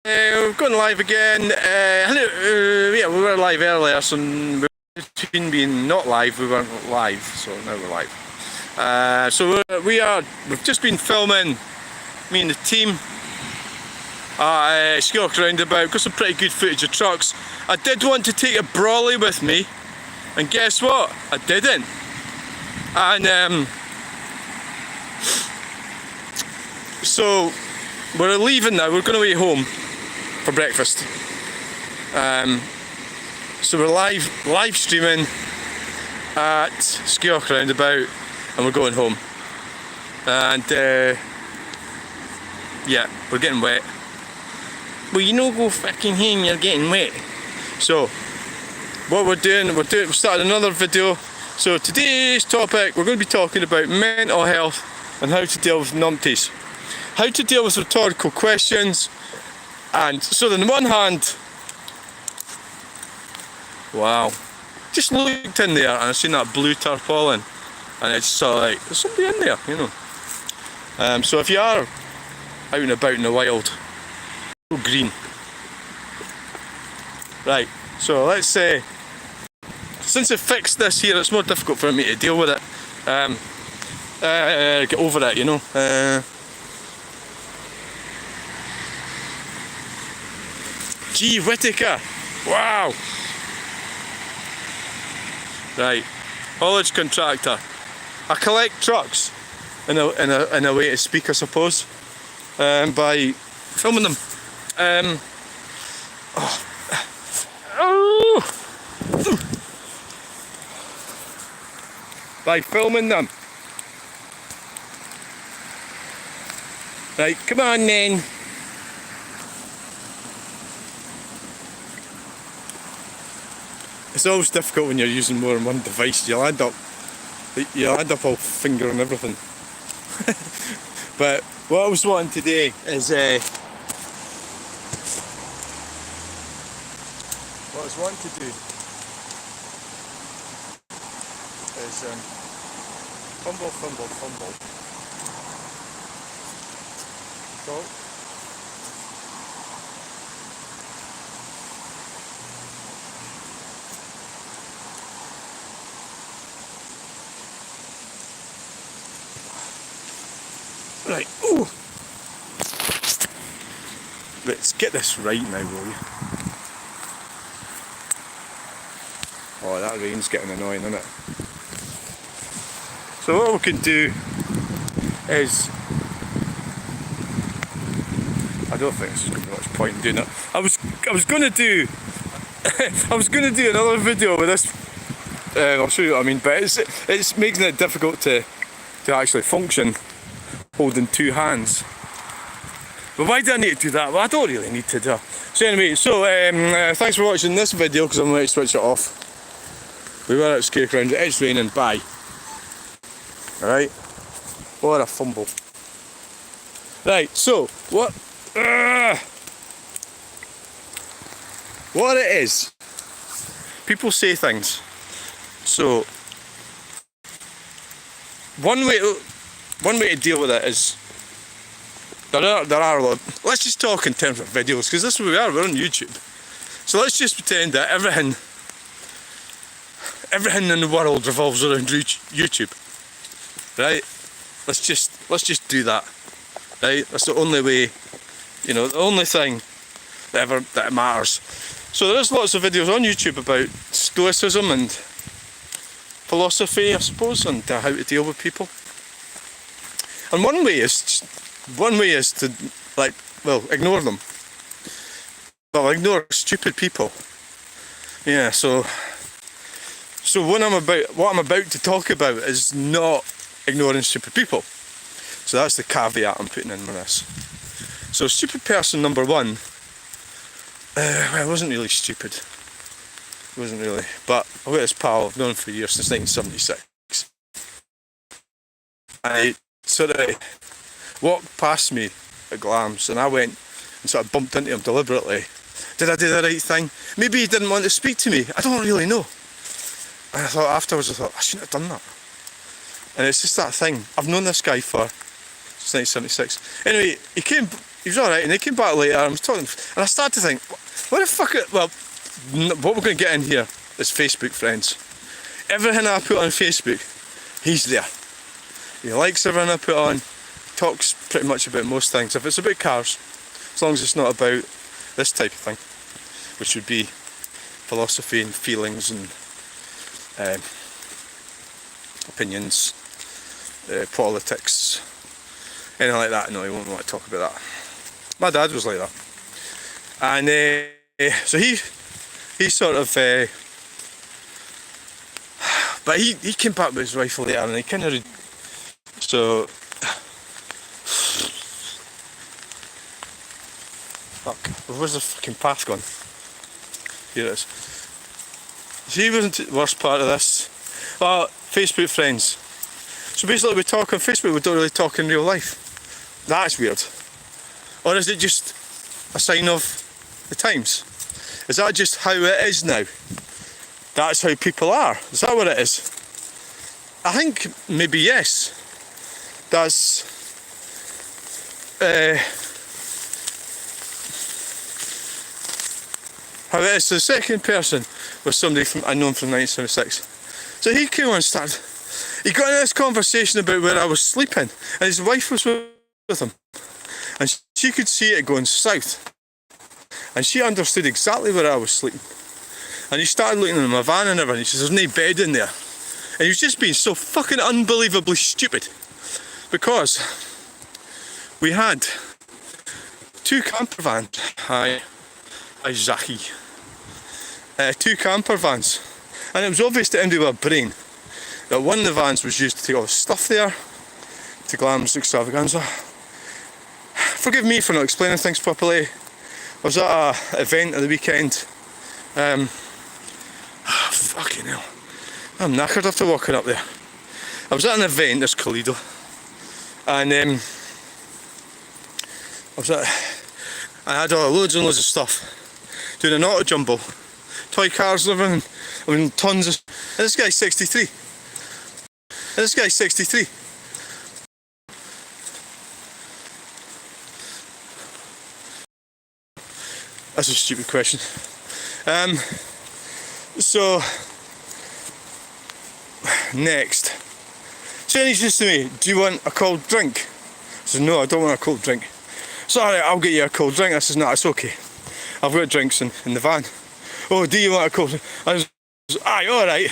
We're going live again. Yeah, we were live earlier, so between being not live, we weren't live, so now we're live. We've just been filming, me and the team, Skelk roundabout. Got some pretty good footage of trucks. I did want to take a brolly with me, and guess what? I didn't. And so we're leaving now. We're going away home for breakfast. So we're live streaming at Skelk roundabout, and we're going home. And yeah, we're getting wet. Well, you know, go fucking home, you're getting wet. So what we're doing, we started another video. So today's topic, we're going to be talking about mental health and how to deal with numpties. How to deal with rhetorical questions. And so on the one hand, wow, just looked in there and I seen that blue tarpaulin, and it's sort of like, there's somebody in there, you know. So if you are out and about in the wild, go green. Right, so let's say, since I fixed this here, it's more difficult for me to deal with it. Get over it, you know. Gee Whittaker! Wow! Right, haulage contractor. I collect trucks in a way to speak, I suppose, by filming them. By filming them. Right, come on then. It's always difficult when you're using more than one device. You'll end up all fingering everything. But what I was wanting today is what I was wanting to do is fumble. So right, ooh. Let's get this right now, will you? Oh, that rain's getting annoying, isn't it? So what we can do is, I don't think there's going to be much point in doing that. I was going to do another video with this. I'll show you what I mean, but it's making it difficult to actually function holding two hands. But why do I need to do that? Well, I don't really need to do. So anyway, thanks for watching this video, because I'm going to switch it off. We were at Skelk Round. It's raining. Bye. Alright. What a fumble. Right, so what it is, people say things. So one way to deal with it is there are a lot. Let's just talk in terms of videos, because this is where we are. We're on YouTube. So let's just pretend that everything in the world revolves around YouTube, right? Let's just do that, right? That's the only way, you know, the only thing that matters. So there's lots of videos on YouTube about stoicism and philosophy, I suppose, and how to deal with people. And one way is to ignore them. Well, ignore stupid people. Yeah. So what I'm about to talk about is not ignoring stupid people. So that's the caveat I'm putting in with this. So stupid person number one, well, it wasn't really stupid. It wasn't really. But I've got this pal I've known for years, since 1976. And he sort of walked past me at Glams, and I went and sort of bumped into him deliberately. Did I do the right thing? Maybe he didn't want to speak to me. I don't really know. And I thought afterwards, I shouldn't have done that. And it's just that thing. I've known this guy for since 1976. Anyway, he was alright, and he came back later, and I was talking, and I started to think, what the fuck, well, what we're going to get in here is Facebook friends. Everything I put on Facebook, he's there. He likes everything I put on, talks pretty much about most things. If it's about cars, as long as it's not about this type of thing, which would be philosophy and feelings and opinions, politics, anything like that, no, he won't want to talk about that. My dad was like that. And so he sort of, but he came back with his rifle later, and he kind of, so, fuck, where's the fucking path gone? Here it is. So he wasn't the worst part of this. Well, Facebook friends. So basically we talk on Facebook, we don't really talk in real life. That's weird. Or is it just a sign of the times? Is that just how it is now? That's how people are? Is that what it is? I think maybe yes. That's how it is. So the second person was somebody from I know him from 1976. So he came on and started. He got into this conversation about where I was sleeping, and his wife was with him, and she could see it going south, and she understood exactly where I was sleeping. And he started looking in my van and everything. He says, "There's no bed in there," and he was just being so fucking unbelievably stupid, because we had 2 camper vans. Hi Zaki. 2 camper vans, and it was obvious to anybody with a brain that one of the vans was used to take all the stuff there to Glam's Extravaganza. Forgive me for not explaining things properly. I was at an event at the weekend. Fucking hell, I'm knackered after walking up there. I was at an event, there's Toledo, and I had loads and loads of stuff, doing an auto jumbo, toy cars and everything. I mean, tons of. And this guy's 63. That's a stupid question. So next, so he says to me, "Do you want a cold drink?" I said, "No, I don't want a cold drink." "Sorry, I'll get you a cold drink." I says, "No, it's okay. I've got drinks in the van." "Oh, do you want a cold drink?" I was, "Aye, alright."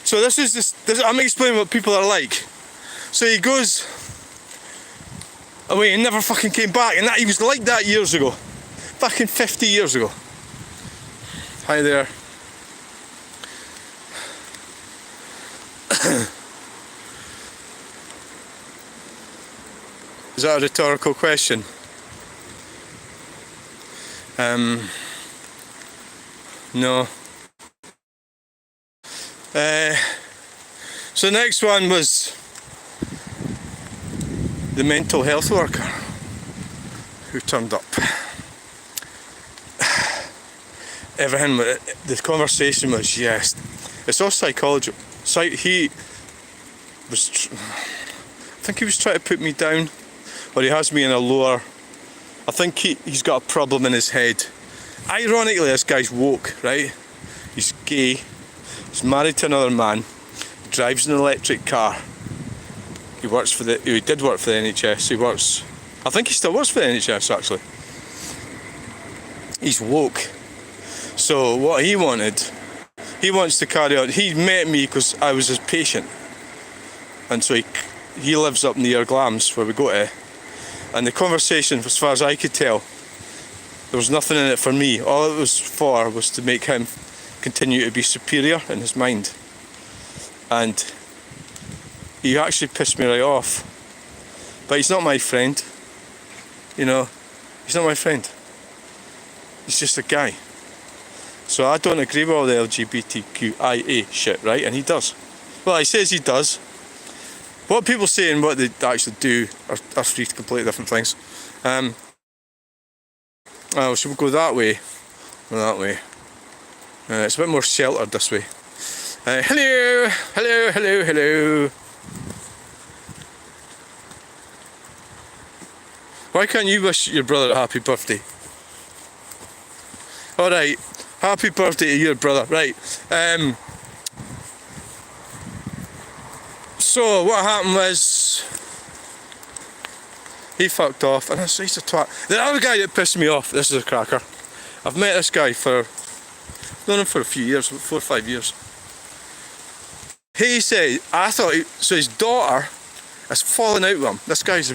So this is I'm explaining what people are like. So he goes away and never fucking came back, and that he was like that years ago. Fucking 50 years ago. Hi there. Is that a rhetorical question? No. So the next one was the mental health worker who turned up. Everything, the conversation was, yes, it's all psychology. He was, I think he was trying to put me down, or he has me in a lower. I think he's got a problem in his head. Ironically, this guy's woke, right? He's gay. He's married to another man. He drives an electric car. He did work for the NHS. I think he still works for the NHS actually. He's woke. So what he wants to carry on. He met me because I was his patient, and so he lives up near Glam's where we go to. And the conversation, as far as I could tell, there was nothing in it for me. All it was for was to make him continue to be superior in his mind. And he actually pissed me right off. But he's not my friend. You know, he's not my friend. He's just a guy. So I don't agree with all the LGBTQIA shit, right? And he does. Well, he says he does. What people say and what they actually do are 3 completely different things. Should we go that way? Or that way? It's a bit more sheltered this way. Hello! Hello, hello, hello. Why can't you wish your brother a happy birthday? Alright, happy birthday to your brother. Right. So what happened was he fucked off, and he's a twat. The other guy that pissed me off, this is a cracker. I've met this guy known him for a few years, 4 or 5 years. He said, so his daughter has fallen out with him. This guy's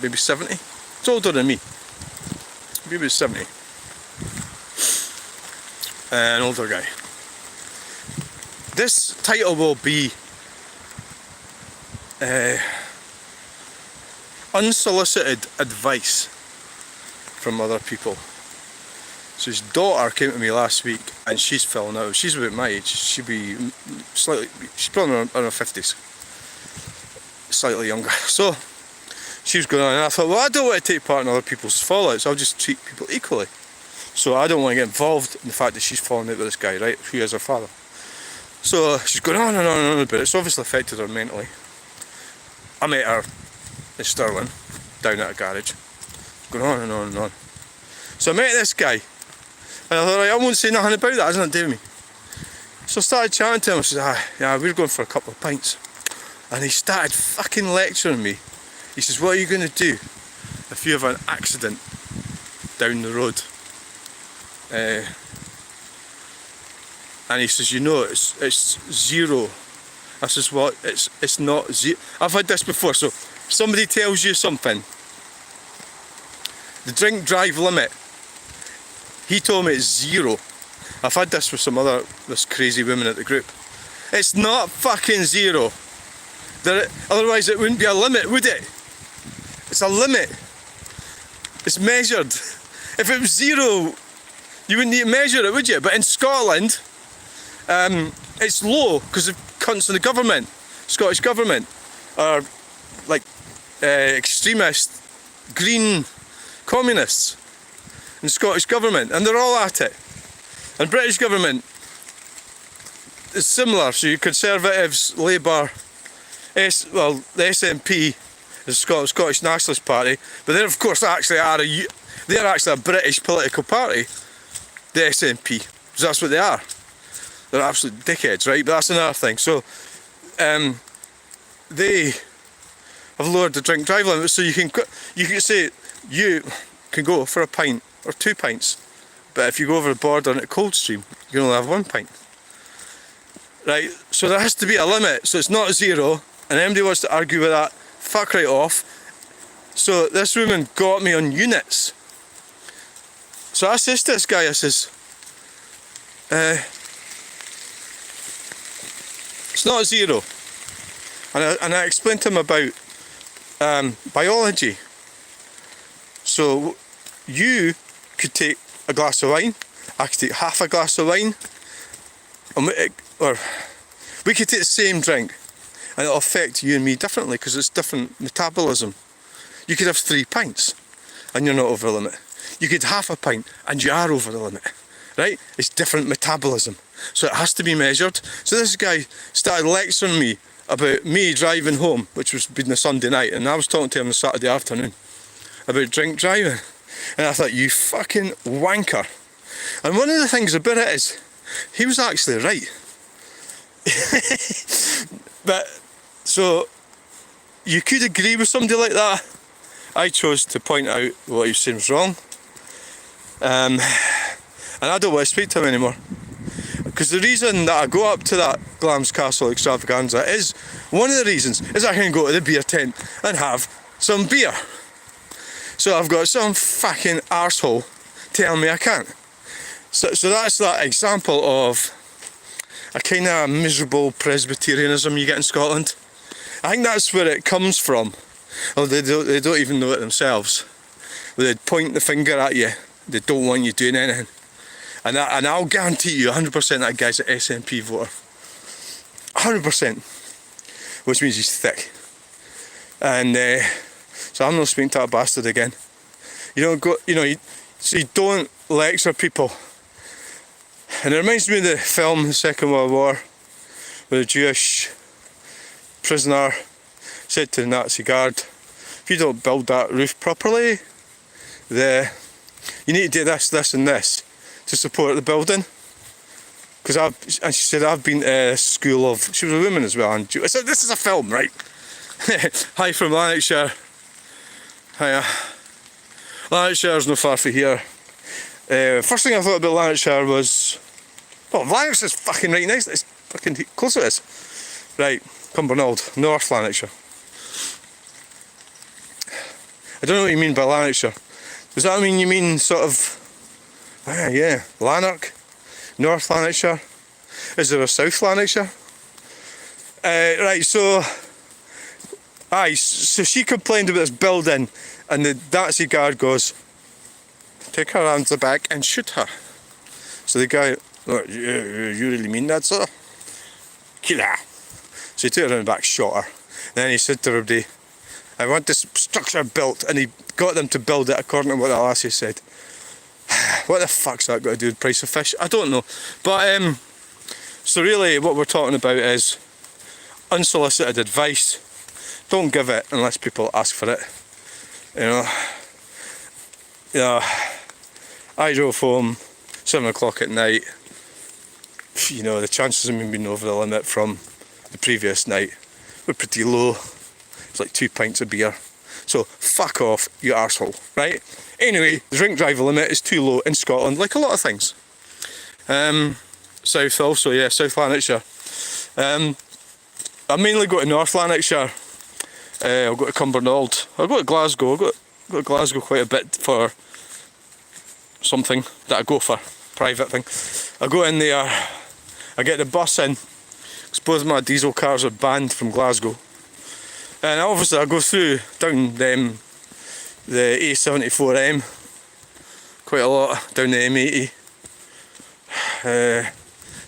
maybe 70. He's older than me. Maybe 70. An older guy. This title will be unsolicited advice from other people. So his daughter came to me last week, and she's fallen out. She's about my age. She's probably in her 50s. Slightly younger. So she was going on, and I thought, well, I don't want to take part in other people's fallouts. I'll just treat people equally. So I don't want to get involved in the fact that she's fallen out with this guy, right, who is her father. So she's going on and on and on about it. It's obviously affected her mentally. I met her in Stirling, down at a garage. Going on and on and on. So I met this guy, and I thought, right, I won't say nothing about that, doesn't it do me? So I started chatting to him. I said, yeah, we're going for a couple of pints. And he started fucking lecturing me. He says, what are you going to do if you have an accident down the road? And he says, it's zero. I says, what? It's not zero. I've had this before. So if somebody tells you something, the drink drive limit, he told me it's zero. I've had this with this crazy woman at the group. It's not fucking zero. Otherwise it wouldn't be a limit, would it? It's a limit. It's measured. If it was zero, you wouldn't need to measure it, would you? But in Scotland, it's low because of cunts in the government. Scottish government are like extremist, green communists in Scottish government, and they're all at it. And British government is similar. So you Conservatives, Labour, the SNP is the Scottish Nationalist Party, but they're of course actually they're actually a British political party, the SNP, because that's what they are. They're absolute dickheads, right? But that's another thing. So they have lowered the drink drive limit, so you can say you can go for a pint or 2 pints, but if you go over the border into Coldstream, you can only have 1 pint. Right? So there has to be a limit. So it's not zero, and anybody wants to argue with that, fuck right off. So this woman got me on units. So I says to this guy, I says, it's not zero. And I explained to him about biology. So you could take a glass of wine, I could take half a glass of wine, or we could take the same drink, and it'll affect you and me differently because it's different metabolism. You could have 3 pints and you're not over the limit. You could half a pint and you are over the limit, right? It's different metabolism, so it has to be measured. So this guy started lecturing me about me driving home, which was been a Sunday night, and I was talking to him on Saturday afternoon about drink driving, and I thought, you fucking wanker. And one of the things about it is, he was actually right. But so you could agree with somebody like that. I chose to point out what he was saying was wrong, and I don't want to speak to him anymore, because the reason that I go up to that Glam's Castle extravaganza is, one of the reasons is I can go to the beer tent and have some beer. So I've got some fucking arsehole telling me I can't. So that's that example of a kind of miserable Presbyterianism you get in Scotland. I think that's where it comes from. Well, they don't even know it themselves. They point the finger at you. They don't want you doing anything. And I'll guarantee you 100% that guy's an SNP voter. 100%. Which means he's thick. And so I'm not speaking to that bastard again. You don't go, so you don't lecture people. And it reminds me of the film, The Second World War, where the Jewish prisoner said to the Nazi guard, if you don't build that roof properly, you need to do this, this and this to support the building. Because and she said, I've been to a school of, she was a woman as well, and I said, this is a film, right? Hi from Lanarkshire. Hiya. Lanarkshire's not far from here. First thing I thought about Lanarkshire was, well, Lanarkshire's fucking right next, it's fucking close it is. Right, Cumbernauld, North Lanarkshire. I don't know what you mean by Lanarkshire. Does that mean you mean sort of, yeah, Lanark, North Lanarkshire? Is there a South Lanarkshire? Right, so she complained about this building, and the Nazi guard goes, take her hands back and shoot her. So the guy, oh, you really mean that, sir? Kill her. So he took her back, shot her. Then he said to everybody, I want this structure built, and he got them to build it according to what the lassie said. What the fuck's that got to do with the price of fish? I don't know. But, so really what we're talking about is unsolicited advice. Don't give it unless people ask for it. You know, I drove home 7 o'clock at night. You know, the chances of me being over the limit from the previous night were pretty low. It's like 2 pints of beer. So fuck off, you arsehole, right? Anyway, the drink drive limit is too low in Scotland, like a lot of things. South also, yeah, South Lanarkshire. I mainly go to North Lanarkshire. I'll go to Cumbernauld. I'll go to Glasgow. I'll go to Glasgow quite a bit for something that I go for, private thing. I go in there, I get the bus in, because both my diesel cars are banned from Glasgow. And obviously I go through down the A74M quite a lot, down the M80,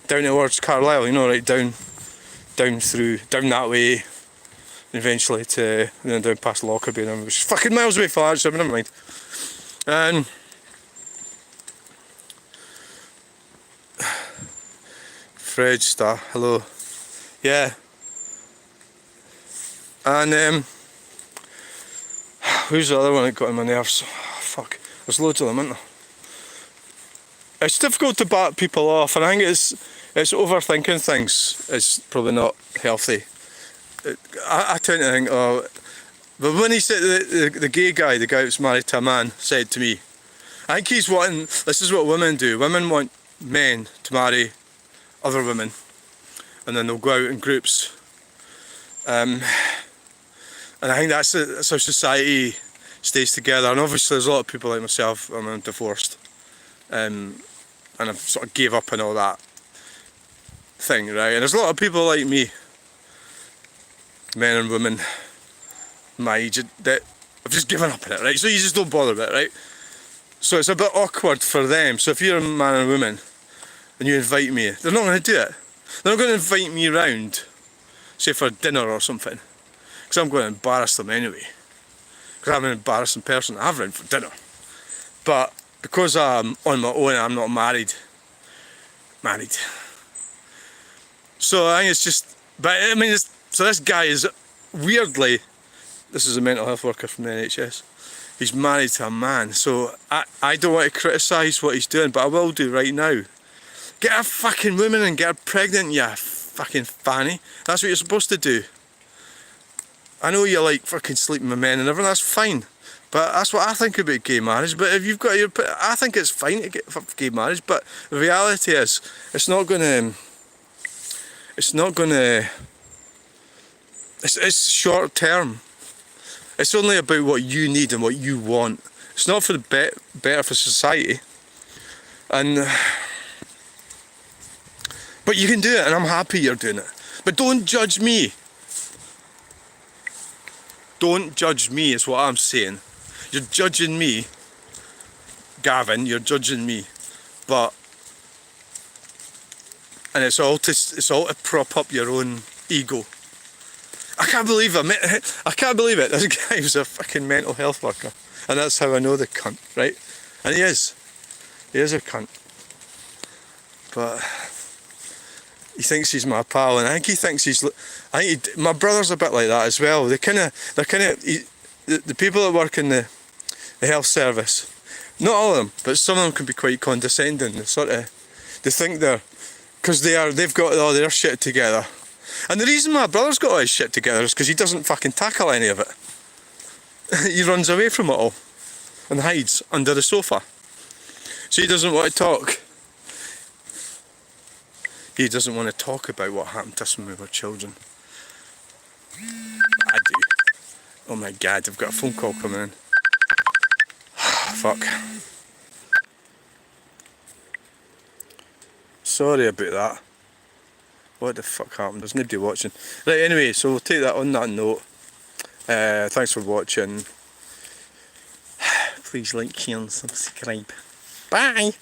down towards Carlisle, you know, right down that way, eventually to, you know, down past Lockerbie, which is fucking miles away from Lanarkshire, but never mind. And Fred Star, hello. Yeah. And who's the other one that got on my nerves? Oh, fuck, there's loads of them, isn't there? It's difficult to bat people off, and I think it's overthinking things is probably not healthy. I tend to think, oh, but when he said the gay guy, the guy that's married to a man, said to me, I think he's wanting, this is what women do. Women want men to marry other women, and then they'll go out in groups. And I think that's how society stays together. And obviously there's a lot of people like myself, I'm divorced. And I've sort of gave up on all that thing, right? And there's a lot of people like me, men and women my age, that have just given up on it, right? So you just don't bother with it, right? So it's a bit awkward for them. So if you're a man and a woman and you invite me, they're not going to do it. They're not going to invite me round, say for dinner or something, because I'm going to embarrass them anyway. Because I'm an embarrassing person to have round for dinner. But because I'm on my own, I'm not married. So I think it's just, but I mean, so this guy is weirdly, this is a mental health worker from the NHS. He's married to a man, so I don't want to criticise what he's doing, but I will do right now. Get a fucking woman and get her pregnant, you fucking fanny. That's what you're supposed to do. I know you like fucking sleeping with men and everything, that's fine. But that's what I think about gay marriage. But if you've got your, I think it's fine to get gay marriage, but the reality is, it's short term. It's only about what you need and what you want. It's not for the better for society. And but you can do it, and I'm happy you're doing it. But don't judge me. Don't judge me is what I'm saying. You're judging me, Gavin, you're judging me. And it's all to prop up your own ego. I can't believe it. I can't believe it. This guy was a fucking mental health worker. And that's how I know the cunt, right? And he is. He is a cunt. But he thinks he's my pal, and I think he thinks my brother's a bit like that as well. They're kind of, the people that work in the health service, not all of them, but some of them can be quite condescending. They think because they've got all their shit together. And the reason my brother's got all his shit together is because he doesn't fucking tackle any of it. He runs away from it all and hides under the sofa. So he doesn't want to talk. He doesn't want to talk about what happened to us when we were children. I do. Oh my god, I've got a phone call coming in. Fuck. Sorry about that. What the fuck happened? There's nobody watching. Right, anyway, so we'll take that on that note. Thanks for watching. Please like, share and subscribe. Bye!